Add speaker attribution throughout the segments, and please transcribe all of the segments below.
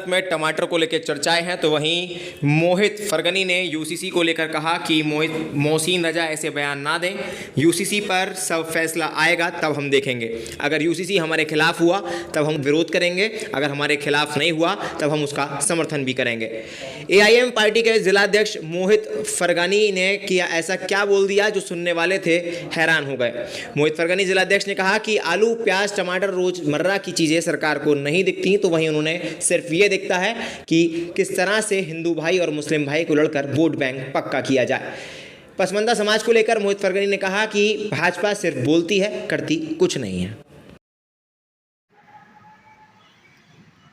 Speaker 1: भारत में टमाटर को लेकर चर्चाएं हैं, तो वहीं मोहित फरगनी ने यूसीसी को लेकर कहा कि मोहसिन रजा ऐसे बयान ना दें, यूसीसी पर सब फैसला आएगा तब हम देखेंगे। अगर यूसीसी हमारे खिलाफ हुआ तब हम विरोध करेंगे, अगर हमारे खिलाफ नहीं हुआ तब हम उसका समर्थन भी करेंगे। एआईएम पार्टी के जिलाध्यक्ष मोहित फरगनी ने किया ऐसा क्या बोल दिया जो सुनने वाले थे हैरान हो गए। मोहित फरगनी जिलाध्यक्ष ने कहा कि आलू, प्याज, टमाटर रोजमर्रा की चीज़ें सरकार को नहीं दिखती, तो वहीं उन्होंने सिर्फ ये दिखता है कि किस तरह से हिंदू भाई और मुस्लिम भाई को लड़कर वोट बैंक पक्का किया जाए। पसमानदा समाज को लेकर मोहित फरगनी ने कहा कि भाजपा सिर्फ बोलती है, करती कुछ नहीं है।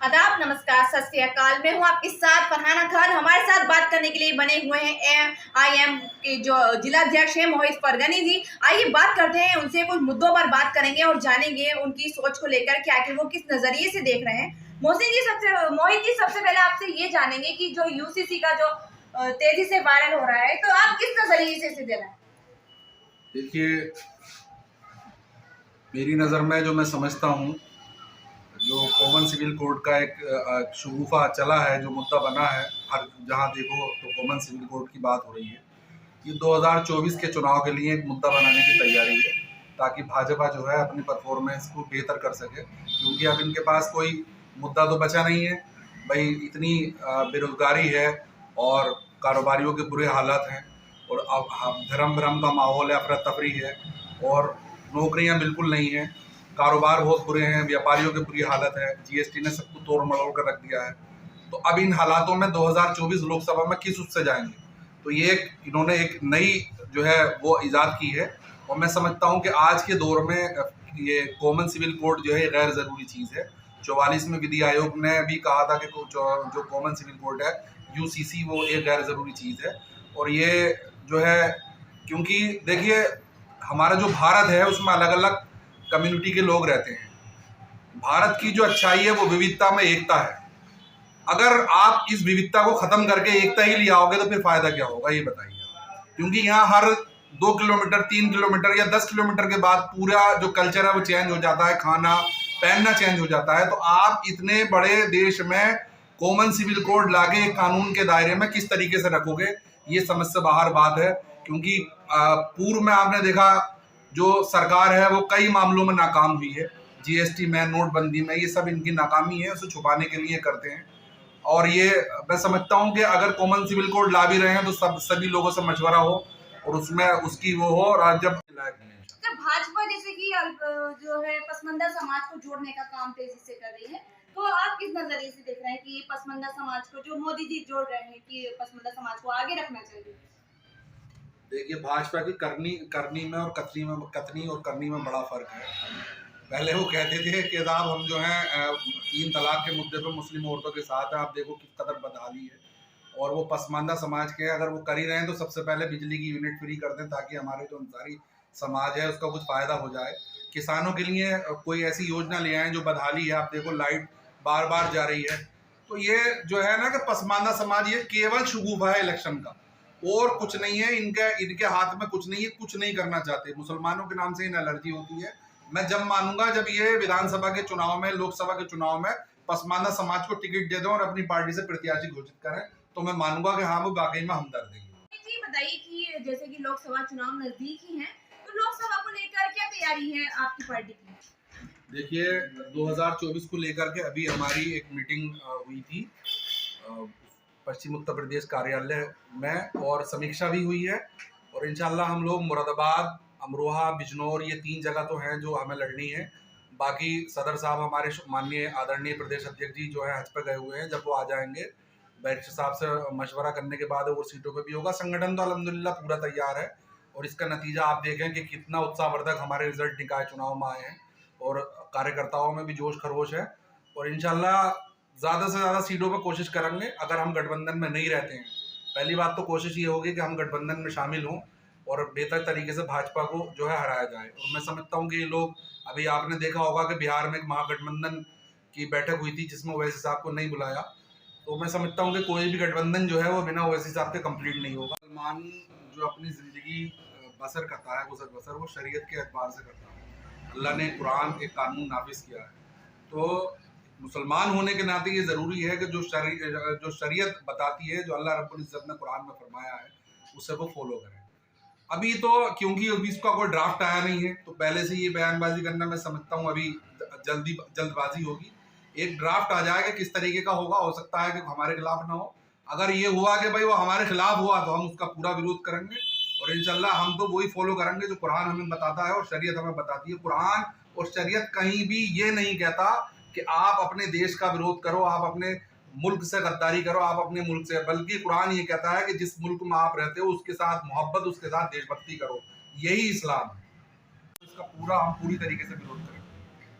Speaker 2: आदाब, नमस्कार, सत श्री अकाल। मैं हूं आपके साथ फरहाना खान। हमारे साथ बात करने के लिए बने हुए हैं एआईएम के जो जिलाध्यक्ष हैं मोहित फरगनी जी। आइए बात करते हैं उनसे, कुछ मुद्दों पर बात करेंगे और जानेंगे उनकी सोच को लेकर कि आखिर वो किस नजरिए से देख रहे हैं। मोहित जी, सबसे पहले आपसे ये जानेंगे कि जो यूसीसी का जो तेजी से वायरल हो रहा है, तो आप किस नजरिए से इसे दे रहे हैं?
Speaker 3: देखिए, मेरी नज़र में जो मैं समझता हूँ, जो कॉमन सिविल कोड का एक शगुफा चला है, जो मुद्दा बना है, हर जहाँ देखो तो कॉमन सिविल कोड की बात हो रही है। ये 2024 के चुनाव के लिए एक मुद्दा बनाने की तैयारी है, ताकि भाजपा जो है अपनी परफॉर्मेंस को बेहतर कर सके, क्योंकि अब इनके पास कोई मुद्दा तो बचा नहीं है। भाई, इतनी बेरोजगारी है और कारोबारियों के बुरे हालात हैं, और अब धर्म भ्रम का माहौल है, अफरा तफरी है, और नौकरियां बिल्कुल नहीं हैं, कारोबार बहुत बुरे हैं, व्यापारियों की बुरी हालत है, जीएसटी ने सबको तोड़ मरोड़ कर रख दिया है। तो अब इन हालातों में 2024 लोकसभा में किस उससे जाएंगे? तो ये इन्होंने एक नई जो है वो ईजाद की है, और मैं समझता हूँ कि आज के दौर में ये कॉमन सिविल कोड जो है गैर ज़रूरी चीज़ है। 44 में विधि आयोग ने भी कहा था कि जो कॉमन सिविल कोड है यूसीसी, वो एक गैर ज़रूरी चीज़ है। और ये जो है, क्योंकि देखिए, हमारा जो भारत है उसमें अलग अलग कम्युनिटी के लोग रहते हैं। भारत की जो अच्छाई है वो विविधता में एकता है। अगर आप इस विविधता को खत्म करके एकता ही ले आओगे तो फिर फायदा क्या होगा, ये बताइए। क्योंकि यहाँ हर 2 किलोमीटर, 3 किलोमीटर या 10 किलोमीटर के बाद पूरा जो कल्चर है वो चेंज हो जाता है, खाना पहनना चेंज हो जाता है। तो आप इतने बड़े देश में कॉमन सिविल कोड लाके एक कानून के दायरे में किस तरीके से रखोगे, ये समझ से बाहर बात है। क्योंकि पूर्व में आपने देखा जो सरकार है वो कई मामलों में नाकाम हुई है, जीएसटी में, नोटबंदी में, ये सब इनकी नाकामी है, उसे छुपाने के लिए करते हैं। और ये मैं समझता हूँ कि अगर कॉमन सिविल कोड ला भी रहे हैं तो सभी लोगों से मशवरा हो और उसमें उसकी वो हो, और आज जब
Speaker 2: भाजपा जैसे कि जो है पसमानदा समाज को जोड़ने का काम तेजी से कर रही है, तो आप किस नजरिए से देख रहे हैं कि पसमानदा समाज को जो मोदी जी जोड़ रहे हैं कि पसमानदा समाज को आगे रखना चाहिए?
Speaker 3: देखिए, भाजपा की करनी में और कतनी और करनी में बड़ा फर्क है। पहले वो कहते थे कि साहब हम जो हैं 3 तलाक के मुद्दे पर मुस्लिम औरतों के साथ है। आप देखो किस कदर बदहाली है। और वो पसमानदा समाज के अगर वो कर ही रहे हैं तो सबसे पहले बिजली की यूनिट फ्री कर दें, ताकि हमारे जो अंसारी समाज है उसका कुछ फ़ायदा हो जाए। किसानों के लिए कोई ऐसी योजना ले आएँ जो बदहाली है। आप देखो लाइट बार बार जा रही है। तो ये जो है ना कि पसमानदा समाज ये केवल शगुफा है इलेक्शन का, और कुछ नहीं है। इनके हाथ में कुछ नहीं है, कुछ नहीं करना चाहते। मुसलमानों के नाम से इन एलर्जी होती है। मैं जब मानूंगा जब ये विधानसभा के चुनाव में, लोकसभा के चुनाव में पसमानदा समाज को टिकट दे दें और अपनी पार्टी से प्रत्याशी घोषित करें, तो मैं मानूंगा कि हाँ, वो वाकई में हमदर्द है।
Speaker 2: जी बताइए कि जैसे कि लोकसभा चुनाव नजदीक ही हैं, तो लोकसभा को लेकर क्या तैयारी है आपकी पार्टी की?
Speaker 3: देखिए, 2024 को लेकर के अभी हमारी एक मीटिंग हुई थी पश्चिम उत्तर प्रदेश कार्यालय में, और समीक्षा भी हुई है। और इंशाल्लाह हम लोग मुरादाबाद, अमरोहा, बिजनौर, ये 3 जगह तो हैं जो हमें लड़नी है। बाकी सदर साहब हमारे माननीय आदरणीय प्रदेश अध्यक्ष जी जो है हज पे गए हुए हैं। जब वो आ जाएंगे, बैरिस्टर साहब से मशवरा करने के बाद वो सीटों पे भी होगा। संगठन तो अल्हम्दुलिल्लाह पूरा तैयार है, और इसका नतीजा आप देखें कि कितना उत्साहवर्धक हमारे रिजल्ट निकाय चुनाव में आए हैं, और कार्यकर्ताओं में भी जोश खरोश है। और इंशाल्लाह ज़्यादा से ज़्यादा सीटों पर कोशिश करेंगे। अगर हम गठबंधन में नहीं रहते हैं, पहली बात तो कोशिश ये होगी कि हम गठबंधन में शामिल हों और बेहतर तरीके से भाजपा को जो है हराया जाए। और मैं समझता हूँ कि ये लोग, अभी आपने देखा होगा कि बिहार में एक महागठबंधन की बैठक हुई थी जिसमें ओवैसी साहब को नहीं बुलाया। तो मैं समझता हूँ कि कोई भी गठबंधन जो है वो बिना ओवैसी साहब के कंप्लीट नहीं होगा। मुसलमान जो अपनी ज़िंदगी बसर करता है, गुजर बसर, वो शरीयत के एतबार से करता है। अल्लाह ने कुरान एक कानून नाफिज किया है। तो मुसलमान होने के नाते ये ज़रूरी है कि जो शरीयत बताती है, जो अल्लाह रब्बुल इज़्ज़त ने कुरान में फरमाया है, उसे वो फॉलो करें। अभी तो क्योंकि अभी इसका कोई ड्राफ्ट आया नहीं है, तो पहले से ये बयानबाजी करना मैं समझता हूँ अभी जल्दबाजी होगी। एक ड्राफ्ट आ जाएगा, किस तरीके का होगा, हो सकता है कि हमारे खिलाफ ना हो। अगर ये हुआ कि भाई वो हमारे खिलाफ हुआ तो हम उसका पूरा विरोध करेंगे, और इंशाल्लाह हम तो वही फॉलो करेंगे जो कुरान हमें बताता है और शरीयत हमें बताती है। कुरान और शरीयत कहीं भी ये नहीं कहता कि आप अपने देश का विरोध करो, आप अपने मुल्क से गद्दारी करो, आप अपने मुल्क से, बल्कि कुरान ये कहता है कि जिस मुल्क में आप रहते हो उसके साथ मोहब्बत, उसके साथ देशभक्ति करो। यही इस्लाम है। इसका हम पूरी तरीके से विरोध करें।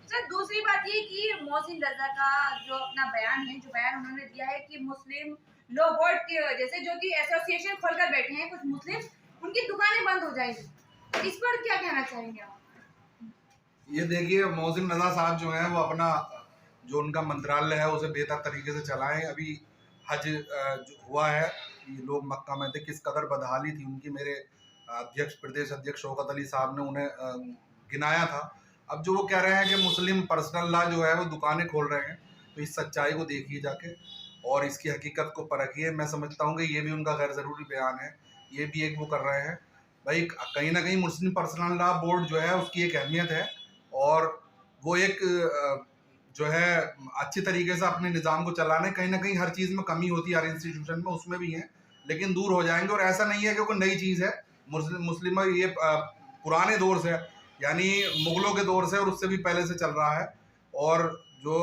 Speaker 2: सर, दूसरी बात ये कि मोहसिन रजा का जो अपना बयान है, जो बयान उन्होंने दिया है कि मुस्लिम लॉ बोर्ड की वजह से, जो कि एसोसिएशन खोलकर बैठे हैं कुछ मुस्लिम, उनकी दुकानें बंद हो जाएंगी। इस पर क्या कहना चाहेंगे आप?
Speaker 3: ये देखिए, मोहसिन रजा साहब जो हैं वो अपना जो उनका मंत्रालय है उसे बेहतर तरीके से चलाएं। अभी हज जो हुआ है, ये लोग मक्का में थे, किस कदर बदहाली थी उनकी। मेरे प्रदेश अध्यक्ष शौकत अली साहब ने उन्हें गिनाया था। अब जो वो कह रहे हैं कि मुस्लिम पर्सनल लॉ जो है वो दुकानें खोल रहे हैं, तो इस सच्चाई को देखिए जाके और इसकी हकीकत को परखिए। मैं समझता हूँ कि ये भी उनका गैर ज़रूरी बयान है, ये भी एक वो कर रहे हैं। भाई कहीं ना कहीं मुस्लिम पर्सनल लॉ बोर्ड जो है उसकी एक अहमियत है, और वो एक जो है अच्छी तरीके से अपने निज़ाम को चलाने, कहीं ना कहीं हर चीज़ में कमी होती है, हर इंस्टीट्यूशन में, उसमें भी है, लेकिन दूर हो जाएंगे। और ऐसा नहीं है कि कोई नई चीज़ है, मुस्लिम ये पुराने दौर से, यानी मुगलों के दौर से और उससे भी पहले से चल रहा है। और जो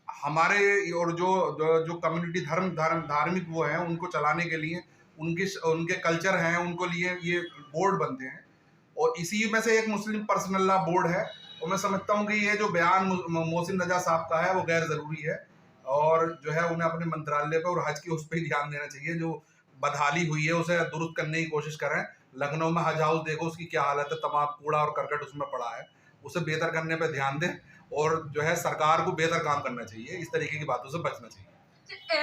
Speaker 3: हमारे और जो कम्युनिटी धार्मिक वो हैं, उनको चलाने के लिए उनके कल्चर हैं, उनको लिए ये बोर्ड बनते हैं, और इसी में से एक मुस्लिम पर्सनल लॉ बोर्ड है। और मैं समझता हूँ कि ये जो बयान मोहसिन रजा साहब का है वो गैर ज़रूरी है, और जो है उन्हें अपने मंत्रालय पर और हज के उस पर ही ध्यान देना चाहिए। जो बदहाली हुई है उसे दुरुस्त करने की कोशिश करें। लखनऊ में हज हाउस देखो उसकी क्या हालत है, तमाम कूड़ा और करकट उसमें पड़ा है, उसे बेहतर करने पर ध्यान दें, और जो है सरकार को बेहतर काम करना चाहिए, इस तरीके की बातों से बचना चाहिए।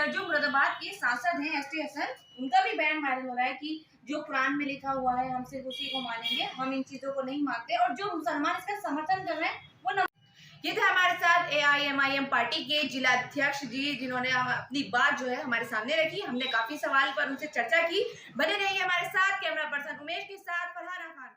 Speaker 2: जो मुरादाबाद के सांसद हैं एसटी हसन, उनका भी बयान वायरल हो रहा है कि जो कुरान में लिखा हुआ है हम सिर्फ उसी को मानेंगे, हम इन चीजों को नहीं मानते, और जो मुसलमान इसका समर्थन कर रहे हैं वो न। ये थे हमारे साथ AIMIM पार्टी के जिला अध्यक्ष जी, जिन्होंने अपनी बात जो है हमारे सामने रखी। हमने काफी सवाल पर उनसे चर्चा की। बने रहिए हमारे साथ। कैमरा पर्सन उमेश के साथ फरहाना खान।